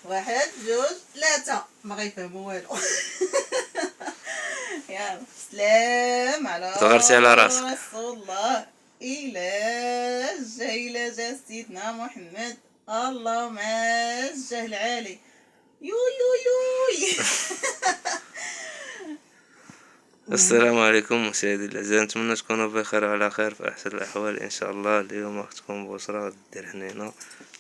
واحد جوج ثلاثة ما غيفهموا والو. يا سلام على تغرسي على راسك. رسول الله. إلى جا سيدنا محمد. اللهم عجه العالي. يوي. السلام عليكم مشاهدي الاعزاء، نتمنى تكونوا بخير وعلى خير في احسن الاحوال ان شاء الله. اليوم راح تكون بشرى دير حنينه،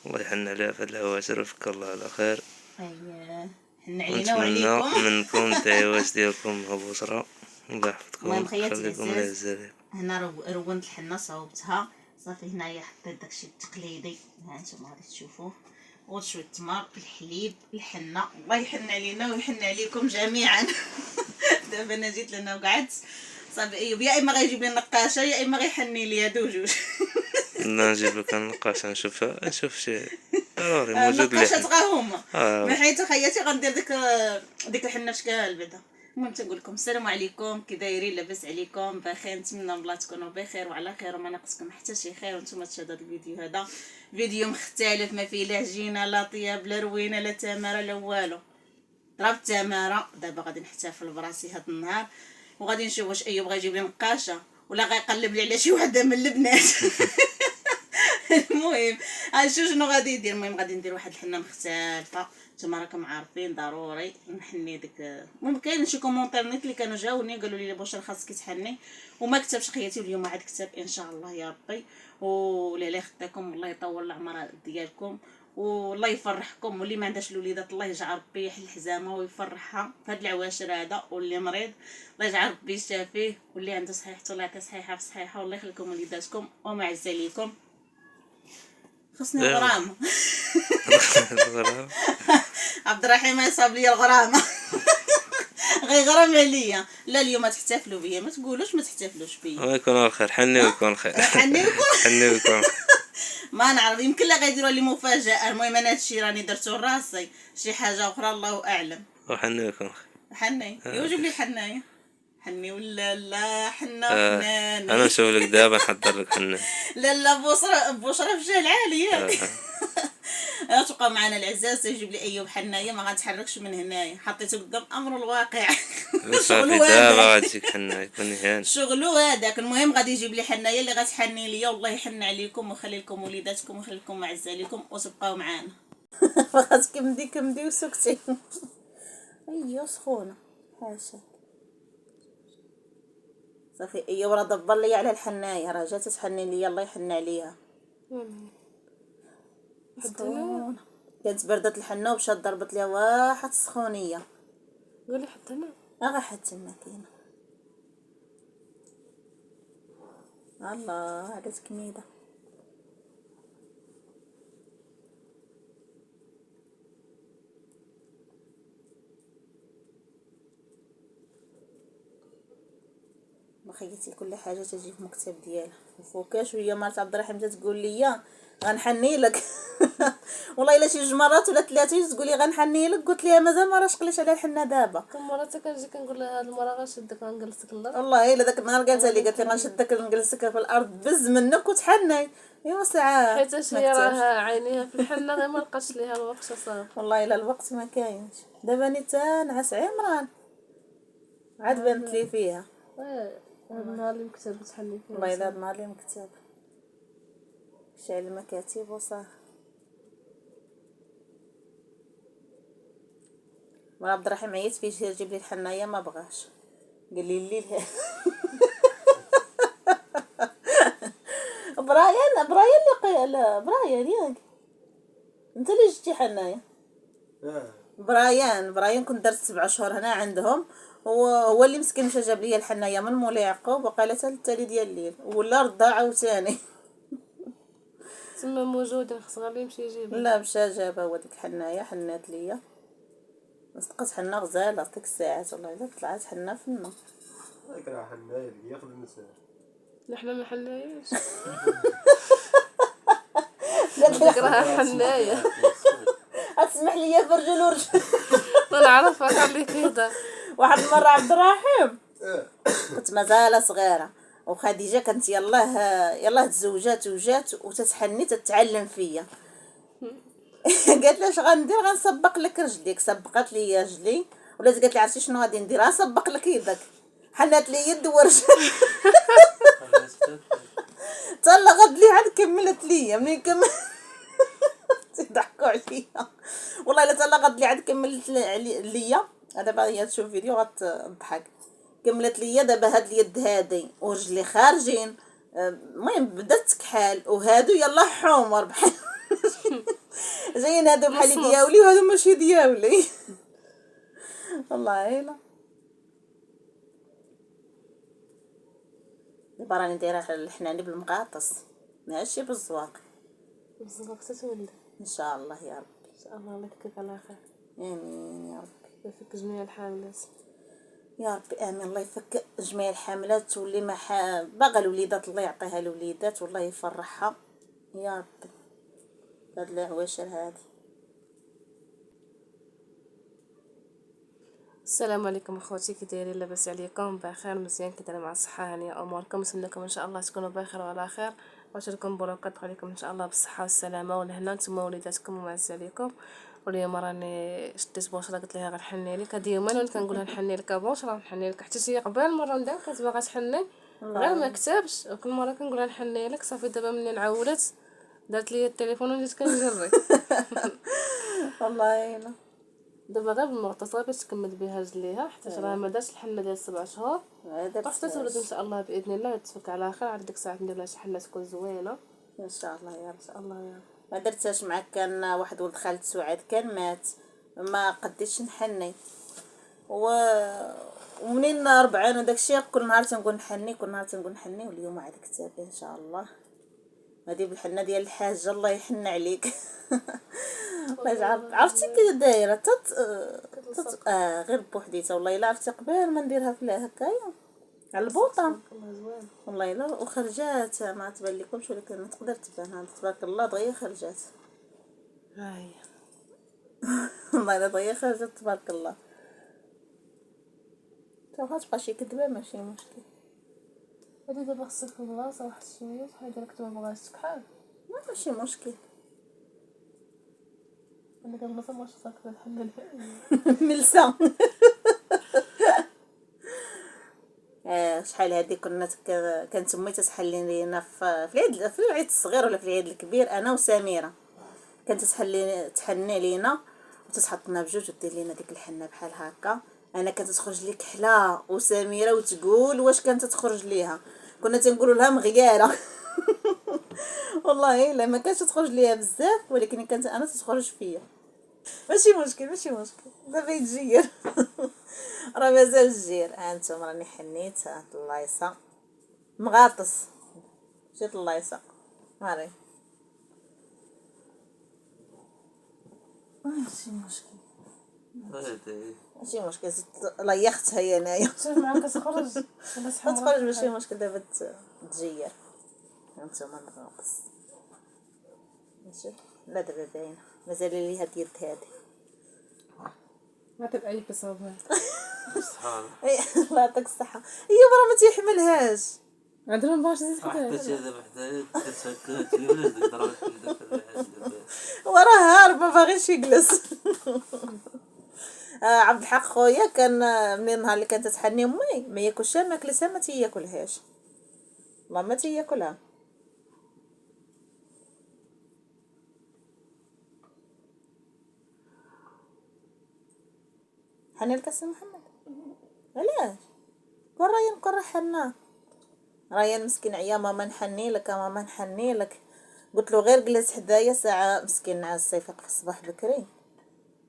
الله يحن عليها في هاد العواشر ويفك الله على خير. اييه حن علينا ونتمنى وعليكم. منكم الدعوات ديالكم مع بشرى، الله يحفظكم المهم خياتي ويخليكم العزاز، العزاز. هنا رونت الحنه صاوبتها صافي. هنايا حطيت داكشي التقليدي، ها نتوما غادي تشوفوه، وشويه التمر، الحليب، الحنه. الله يحن علينا ويحن عليكم جميعا. دابا انا جيت لنا وقعدت صافي. ايوب يا اما غيجيب لي نقاشه يا اما غيحني ليا دوجوج. لا نجيب لك النقاش نشوف شي ضروري موجود النقاشات اللي غا هما. من حيت خياتي غندير ديك الحنه شكال بعدا. المهم تنقول لكم السلام عليكم، كي دايرين؟ لاباس عليكم؟ بخير؟ نتمنى من الله تكونوا بخير وعلى خير وما ناقصكم حتى شي خير. وانتم تشاهدوا هذا الفيديو، هذا فيديو مختلف، ما فيه لا عجينه لا طياب لا روينه لا تماره لا والو. ضربت تماره. دابا غادي نحتفل براسي هذا النهار، وغادي نشوف واش ايوب غيجيب لي نقاشه ولا غيقلب لي على شي وحده من البنات. المهم غنشوف شنو غادي يدير. المهم غادي ندير واحد الحنه مختلفه، نتوما راكم عارفين ضروري نحني ديك. المهم كاين شي كومونتير نيت اللي كانوا جاوني قالوا لي بشرى خاصك تحني وما كتبش خياتي، واليوم عاد كتب ان شاء الله يا ربي. ولله خداكم، والله يطول العمر ديالكم والله يفرحكم. واللي ما عندهاش الوليدات الله يجعل ربي يحل الحزامه ويفرحها في هاد العواشر هذا. واللي مريض الله يجعل ربي يشافيه، واللي عنده صحيحته الله يعطيه صحيحه في صحيحه، والله يخليكم وليداتكم وما عز عليكم. خصني الغرام. عبد الرحيم يصاب لي الغرامه. غيغرم عليا. لا اليوم تحتفلوا بيا، ما تقولوش ما تحتفلوش بيا. الله يكون الخير، حني ويكون خير. حني ويكون خير. ما نعرف، يمكن لا غيديروا لي مفاجاه. المهم انا هادشي راني درتو لراسي، شي حاجه اخرى الله اعلم. وحني ويكون خير. حني يوجب لي حنايا. حني ولا لا حنا فناني. انا نشوف لك دابا نحضر لك حنه. لا بشرى في جهه عاليه. تبقى معنا العزاز تيجيب لي ايوب حنايا، ما غنتحركش من هنايا، حطيته قدام امر الواقع. صافي دابا غتجيك حنه يكون هان شغلو هذاك. المهم غادي يجيب لي حنايا اللي غتحني ليا، والله يحن عليكم ويخلي لكم وليداتكم ويخلي لكم معز عليكم وتبقاو معانا. فقط كمدي وسكتي. ايوا سخونه حاشا صافي. ايوا راه دبر لي على الحنايه، راه جات تحني ليا الله يحن عليها. سخونه كانت بردت الحنه ومشات ضربت ليها واحد السخونيه. قولي حتى انا غا حتى ما كاينه. الله على تكميده. خيتي كل حاجه تجي في مكتب ديالها. وفوكا شويه مرات عبد الرحيم تقول لي غنحني لك. والله الا شي جوج مرات ولا ثلاثه تقول لي غنحني لك، قلت لها مازال ما راش قليش على الحنه دابا. كل مره كنجي كنقول لها هاد المره غنشدك غنجلسك الارض. والله الا داك النهار قالت لي غنشدك نجلسك في الارض بز منك وتحني. ايوا ساعه حيت هي راه عينيها في الحنه غير ما لقاش ليها الوقت صافي. والله الا الوقت ما كاينش. دابا نتا نعس عمران عاد بانت لي فيها. هاد النهار اللي مكتب تحني فيه والله الا هاد النهار اللي مكتب شعل المكاتب وصافي. عبد الرحيم عيط فيه يجيب لي الحنايه ما بغاش، قال لي الليل. برايان ياك انت اللي جبتي حنايه. برايان كنت درت 7 شهور هنا عندهم، هو اللي مسكين مشى جاب لي الحنايه من مولاي يعقوب وقالت التالي ديال الليل ولا رضا عاوتاني. تما موجود خص غير يمشي يجيب. لا مشى جابها هو ديك الحنايه حنات ليا. صدقت حنا غزاله ديك الساعات والله الا طلعت حنا فما. هاك راه حنايه اللي ياخذ النساء. نحنا ما حناياش. ديك راه حنايه. اسمح لي فرجل ورجل. ما نعرفها خليك هدا. واحد المره عبد الرحيم كنت مازال صغيره وخديجه كانت يلاه تزوجات وجات وتتحني تتعلم فيا. قالت لي اش غندير؟ غنسبق لك رجليك. سبقت لي رجلي، ولات قالت لي عرفتي شنو غادي ندير؟ غنسبق لك يدك. حلات لي يد ورجلي. طلقت لي عاد كملت لي منين كمل. تضحكوا عليا والله الا طلقت لي عاد كملت ليا. دابا هي تشوف فيديو غتضحك. كملت ليا دابا هاد اليد هادي ورجلي خارجين. المهم بدات تكحال، وهادو يلا حمر بحال جايين هادو بحال دياولي وهادو ماشي دياولي. والله الا دابا راني دايره الحناني بالمغاطس ماشي بالزواق. بالزبط تتولد ان شاء الله يا رب. ان شاء الله. الله يكفيك على خير امين يا رب. ويفك جميع الحاملات يا ربي امين. الله يفك جميع الحاملات، تولي ما باغا الوليدات الله يعطيها الوليدات والله يفرحها يا ربي. هاد العواشر هادي. السلام عليكم اخواتي، كي دايرين؟ لاباس عليكم؟ بخير مزيان كدير مع الصحه هانيه اموركم؟ نتمنىكم ان شاء الله تكونوا بخير وعلى خير، واشركم بروقات عليكم ان شاء الله بالصحه والسلامه والهنا نتوما وليداتكم ومعز عليكم. واليوم راني شديت بوشره قلت لها غنحني لك. هاد يومين وليت كنقولها نحني لك بوشره نحني لك، حتى هي قبل مره ندير كانت باغا تحني غير ما كتبش، وكل مره كنقولها نحني لك. صافي دابا منين عولت دارت لي التليفون وليت كنجري. والله الا دابا غير بالمغطسه باش تكمل بها رجليها، حتى راه ما دارش الحنه ديال 7 شهور. حتى تولد ان شاء الله باذن الله وتفك على خير. عاد ديك الساعه ندير لها شي حنه تكون زوينه ان شاء الله يا رب. ان شاء الله يا رب. ما درتهاش معاك. كان واحد ولد خالت سعاد كان مات، ما قديتش نحني ومنين 40 وداك الشيء كل نهار تنقول نحني، كل نهار تنقول نحني. واليوم عاد كتابه ان شاء الله. هذه بالحنه ديال الحاجه الله يحن عليك. الله يجعل. عرفتي كي دايره غير بوحديتها. والله الا عرفتي قبل ما نديرها في هكايا على البوطه الله زوين. والله الا وخرجات ما تبان لكمش، ولكن تقدر تبان. تبارك الله دغيا خرجات. ها هي والله الا دغيا خرجت تبارك الله. تا تبقى شي كذبه ماشي مشكل. هادي دابا خصك في البلاصه واحد شويه بحال داك ما بغاش تكحل. ماشي مشكل. انا كنبلاصه ما شفتك الحمد ملسه. شحال هادي كنا كانت امي تسحل لينا في العيد الصغير ولا في العيد الكبير، انا وسميره كانت تحني لينا وتتحط لنا بجوج ودير لينا ديك الحنه بحال هكا. انا كانت تخرج لي كحله وسميره وتقول واش كانت تخرج ليها. كنا تنقولوا لها مغياره. والله الا ما كانتش تخرج ليها بزاف، ولكن كانت انا تخرج فيا. ماشي مشكل ماشي مشكل. دابا يتجير. راه مازال الجير. انتم راني حنيت هاد اللايصه مغاطس. جات اللايصه هاري ماشي مشكل ماشي مشكل. زدت ليختها هي انايا. شوف معاك تخرج ولا شحال تخرج ماشي مشكل. دابا تجير. انتم مغاطس ماشي. لا دابا باينه مازال لي هاد اليد هادي. ما تبقى اي بصوبها صحاب الله يعطيك الصحه. هي مرة ما تيحملهاش. عندنا باش تزيد حتى حتى هذا بحدايا تفكرت لي ولا ضربت في الحاجه. وراه هارب ما باغيش يجلس. عبد الحق خويا كان من النهار اللي كانت تحني امي ما ياكلش ماكله ما تياكلهاش. والله ما تياكلها. حني لك السي محمد. علاش؟ كون ريان كون حنا ريان مسكين عيا ماما نحني لك ماما نحني لك. قلت له غير جلس حدايا ساعه مسكين نعاس يفيق في الصباح بكري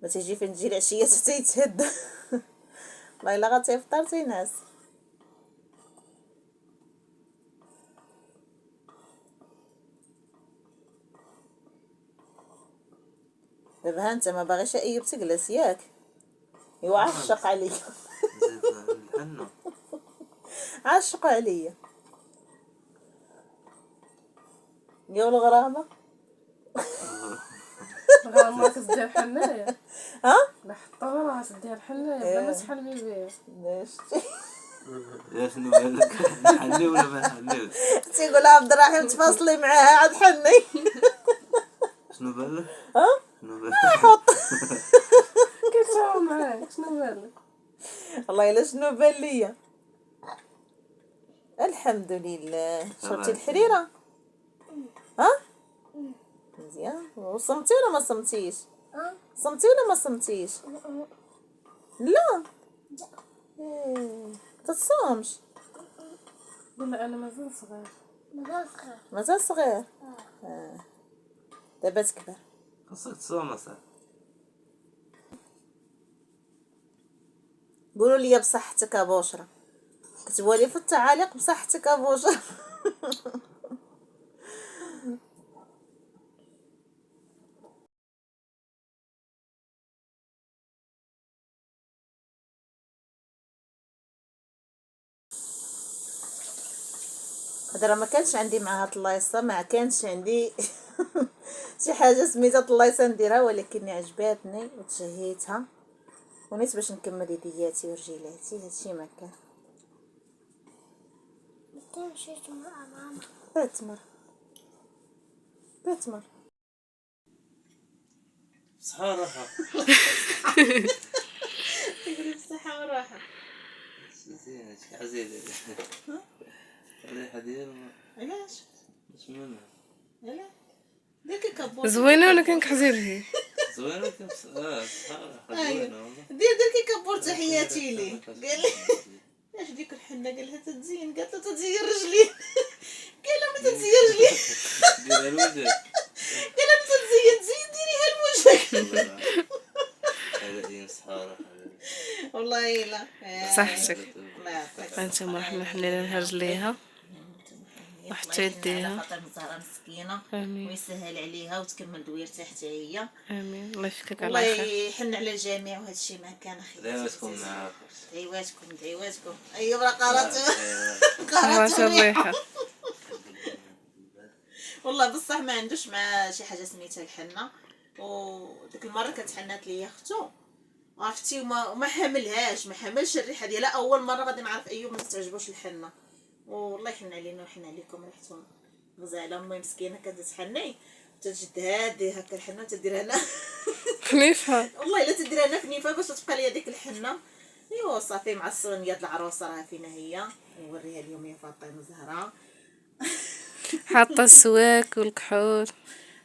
ما تجي فين تجي العشيه حتى يتهد. والله الا غتيفطر تينعس. دابا ها انت ما باغيش ايوب تجلس ياك. ايوا عشق عليا. زيد الحنه عشق عليا. ديال الغرامه. غرامه تدير حنايا. ها نحطو راه تدير حنايا بلا تحلمي بيا. شتي يا شنو بالك نحني ولا ما نحنيش؟ تيقول عبد الرحيم تفاصلي معاها عاد حني. شنو بالك؟ ها كيتفاهموا معاك شنو بالك؟ والله الا شنو بان ليا. الحمد لله. شربتي الحريره؟ ها مزيان. وصمتي ولا ما صمتيش؟ صمتي ولا ما صمتيش؟ لا تصومش. لا انا مازال صغير. مازال صغير. دابا تكبر. خاصك تصوم اصاحبي. قولوا لي بصحتك ابوشرة، كتبوا لي في التعاليق بصحتك ابوشرة. هذا ما كانش عندي معها طلايصه، ما كانش عندي شي حاجه سميتها طلايصه نديرها، ولكن عجباتني وتشهيتها ونيت باش نكمل يدياتي ورجيلاتي. هادشي ما كان. مشيتو مع ماما باتمر صحة وراحة. تقولي بصحة وراحة. زين شي عزيزة. ريحة ديال علاش؟ مش منها. لا ديك كبور زوينه ولا كان حزين هي؟ زوينة كيف صحة وراحة زوينة والله. دير كي كبور تحياتي لي. قال لي اش ديك الحنه؟ قال لها تتزين، قالت له تتزين رجلي. قال لها ما تتزين رجلي. ديرها الوجه. قال لها تتزين زين ديريها لوجهك. هذا دين صحة وراحة. والله لا صحتك. الله يعطيك انتم رحمة حنينة رجليها وحتى يديها. خاطر زهره مسكينه امين ويسهل عليها وتكمل دويرتها حتى هي. امين. الله يفكك الله على خير. يحن على الجميع وهذا الشيء ما كان اخي. دعواتكم معاك. دعواتكم ايوا قرات قرات الريحة. والله بصح ما عندوش مع شي حاجه سميتها الحنه. وديك المره كانت حنات لي اختو عرفتي وما حملهاش، ما حملش الريحه ديالها. اول مره غادي نعرف ايوب ما تعجبوش الحنه. والله يحن علينا ويحن عليكم ريحتهم غزاله. امي مسكينه كانت تحني تجد هادي هكا الحنه تديرها لنا. خليفة والله الا تديرها لنا فنيفه باش تبقى ليا ديك الحنه. ايوا صافي مع الصغنيات العروسه راه فينا هي. نوريها اليوم يا فاطمه زهره حاطة السواك والكحول.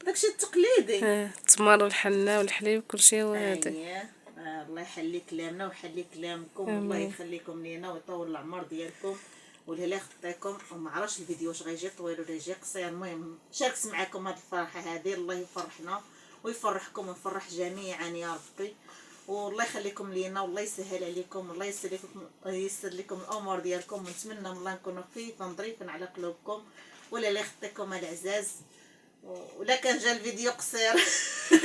داكشي التقليدي. التمر والحنة والحليب كل شيء هو هذا. اييه الله يحلي كلامنا ويحلي كلامكم والله يخليكم لينا ويطول العمر ديالكم والهلا يخطيكم. وما عرفتش الفيديو واش غيجي طويل ولا يجي قصير. المهم شاركت معكم هذه الفرحه هذه. الله يفرحنا ويفرحكم ويفرح جميعا يا ربي. والله يخليكم لينا والله يسهل عليكم والله يسر لكم الامور ديالكم. ونتمنى من الله نكونوا خفيفا ظريفا على قلوبكم ولا لا يخطيكم العزاز. ولا كان جا الفيديو قصير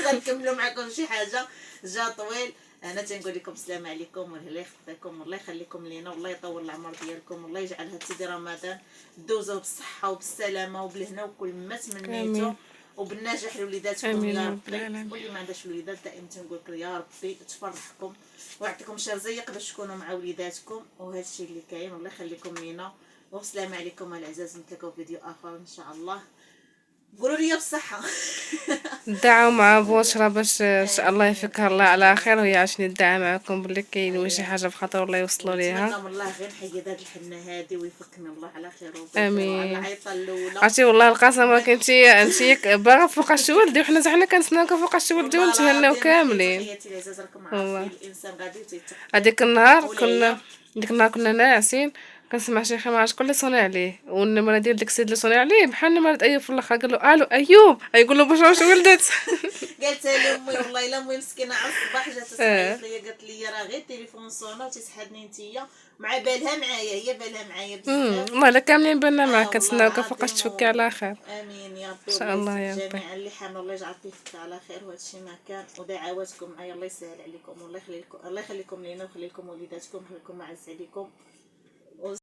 غنكملوا معكم شي حاجه جا طويل. انا تنقول لكم السلام عليكم والله يخطيكم والله يخليكم لينا والله يطول العمر ديالكم والله يجعلها تدي رمضان دوزوا بالصحه وبالسلامه وبالهنا وكل ما تمنيتو وبالنجاح لوليداتكم يا ربي. واللي ما عندهاش وليدات دائما تنقول لك يا ربي تفرحكم ويعطيكم شي رزق باش تكونوا مع وليداتكم. وهذا الشيء اللي كاين والله يخليكم لينا. والسلام عليكم العزاز. نتلاقاو في فيديو اخر ان شاء الله. قولوا لي بصحه. دعوا مع بوشرة باش ان شاء الله يفكها الله على خير وهي عشان ندعى معكم باللي كاين شي حاجه بخاطر الله يوصلوا ليها. نتمنى من الله غير نحيد هاد الحنه هادي ويفكنا الله على خير امين. على العيطه الاولى عرفتي والله القسم راه كنتي باغا فوقاش ولدي وحنا زعما كنتسناوك فوقاش ولدي ونتهناو كاملين. تحياتي العزاز راكم عارفين الانسان غادي وتيتقى. هذيك النهار كنا ناعسين كنسمع شي خيمه شكون اللي صوني عليه والنمره ديال داك السيد اللي صوني عليه بحال نمره ايوب في الاخر. قال له الو ايوب يقول له بشرى واش ولدت. قالت لي امي والله الا امي مسكينه على الصباح جات تصيح ليا قالت لي راه غير التليفون صونا وتسحدني نتيا مع بالها معايا هي بالها معايا بزاف. والله لا كاملين بالنا معاك كنتسناوك فوقاش تفكي على خير امين يا ربي. ان شاء الله يا ربي. الجميع اللي حامل الله يجعل فيه على خير وهذا الشيء ما كان. ودعواتكم معايا الله يسهل عليكم والله يخليكم لينا ويخلي لكم وليداتكم ويخليكم معز عليكم.